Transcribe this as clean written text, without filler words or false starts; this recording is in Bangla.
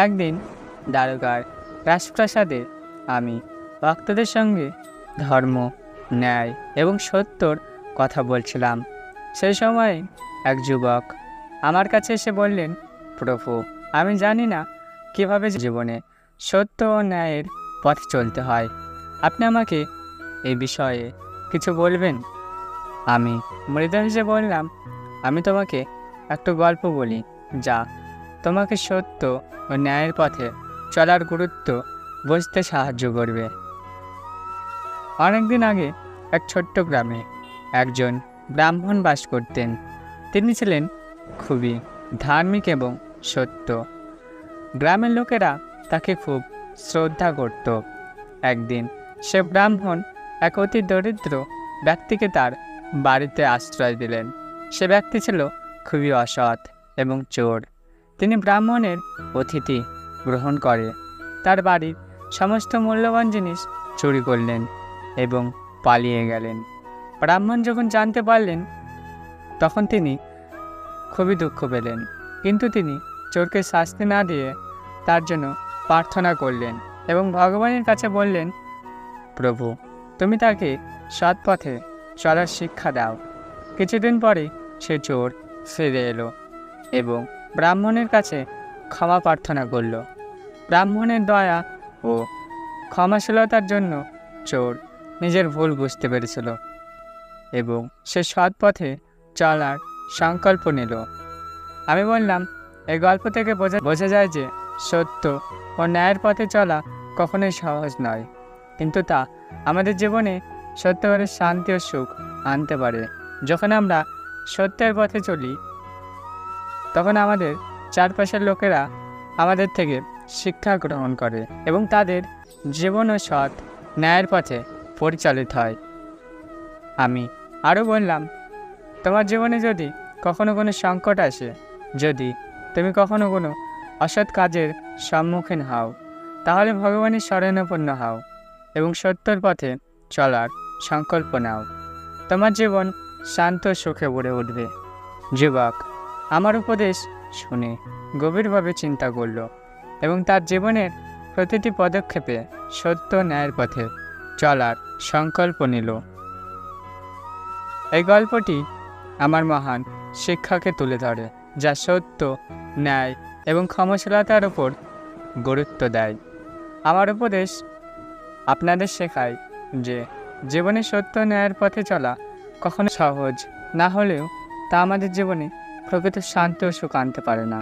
একদিন দ্বারকার রাজপ্রাসাদে আমি ভক্তদের সঙ্গে ধর্ম, ন্যায় এবং সত্যর কথা বলছিলাম। সেই সময় এক যুবক আমার কাছে এসে বললেন, প্রভু, আমি জানি না কিভাবে জীবনে সত্য ও ন্যায়ের পথে চলতে হয়। আপনি আমাকে এই বিষয়ে কিছু বলবেন? আমি মৃদু হেসে বললাম, আমি তোমাকে একটা গল্প বলি যা তোমাকে সত্য ও ন্যায়ের পথে চলার গুরুত্ব বুঝতে সাহায্য করবে। অনেকদিন আগে এক ছোট্ট গ্রামে একজন ব্রাহ্মণ বাস করতেন। তিনি ছিলেন খুবই ধার্মিক এবং সত্য। গ্রামের লোকেরা তাকে খুব শ্রদ্ধা করত। একদিন সে ব্রাহ্মণ এক অতি দরিদ্র ব্যক্তিকে তার বাড়িতে আশ্রয় দিলেন। সে ব্যক্তি ছিল খুবই অসৎ এবং চোর। তিনি ব্রাহ্মণের অতিথি গ্রহণ করে তার বাড়ির সমস্ত মূল্যবান জিনিস চুরি করলেন এবং পালিয়ে গেলেন। ব্রাহ্মণ যখন জানতে পারলেন তখন তিনি খুবই দুঃখ পেলেন, কিন্তু তিনি চোরকে শাস্তি না দিয়ে তার জন্য প্রার্থনা করলেন এবং ভগবানের কাছে বললেন, প্রভু, তুমি তাকে সৎ পথে চলার শিক্ষা দাও। কিছুদিন পরে সে চোর ফিরে এলো এবং ব্রাহ্মণের কাছে ক্ষমা প্রার্থনা করল। ব্রাহ্মণের দয়া ও ক্ষমাশীলতার জন্য চোর নিজের ভুল বুঝতে পেরেছিল এবং সে সৎ পথে চলার সংকল্প নিল। আমি বললাম, এই গল্প থেকে বোঝা যায় যে সত্য ও ন্যায়ের পথে চলা কখনোই সহজ নয়, কিন্তু তা আমাদের জীবনে সত্যিকারের শান্তি ও সুখ আনতে পারে। যখন আমরা সত্যের পথে চলি তখন আমাদের চারপাশের লোকেরা আমাদের থেকে শিক্ষা গ্রহণ করে এবং তাদের জীবনও সৎ ন্যায়ের পথে পরিচালিত হয়। আমি আরও বললাম, তোমার জীবনে যদি কখনো কোনো সংকট আসে, যদি তুমি কখনো কোনো অসৎ কাজের সম্মুখীন হও, তাহলে ভগবানের শরণাপন্ন হও এবং সত্যের পথে চলার সংকল্প নাও। তোমার জীবন শান্ত সুখে ভরে উঠবে। যুবক আমার উপদেশ শুনে গভীরভাবে চিন্তা করল এবং তার জীবনের প্রতিটি পদক্ষেপে সত্য ন্যায়ের পথে চলার সংকল্প নিল। এই গল্পটি আমার মহান শিক্ষাকে তুলে ধরে, যা সত্য, ন্যায় এবং ক্ষমাশীলতার উপর গুরুত্ব দেয়। আমার উপদেশ আপনাদের শেখায় যে জীবনে সত্য ন্যায়ের পথে চলা কখনো সহজ না হলেও তা আমাদের জীবনে প্রকৃত শান্তি ও সুখ আনতে পারে না।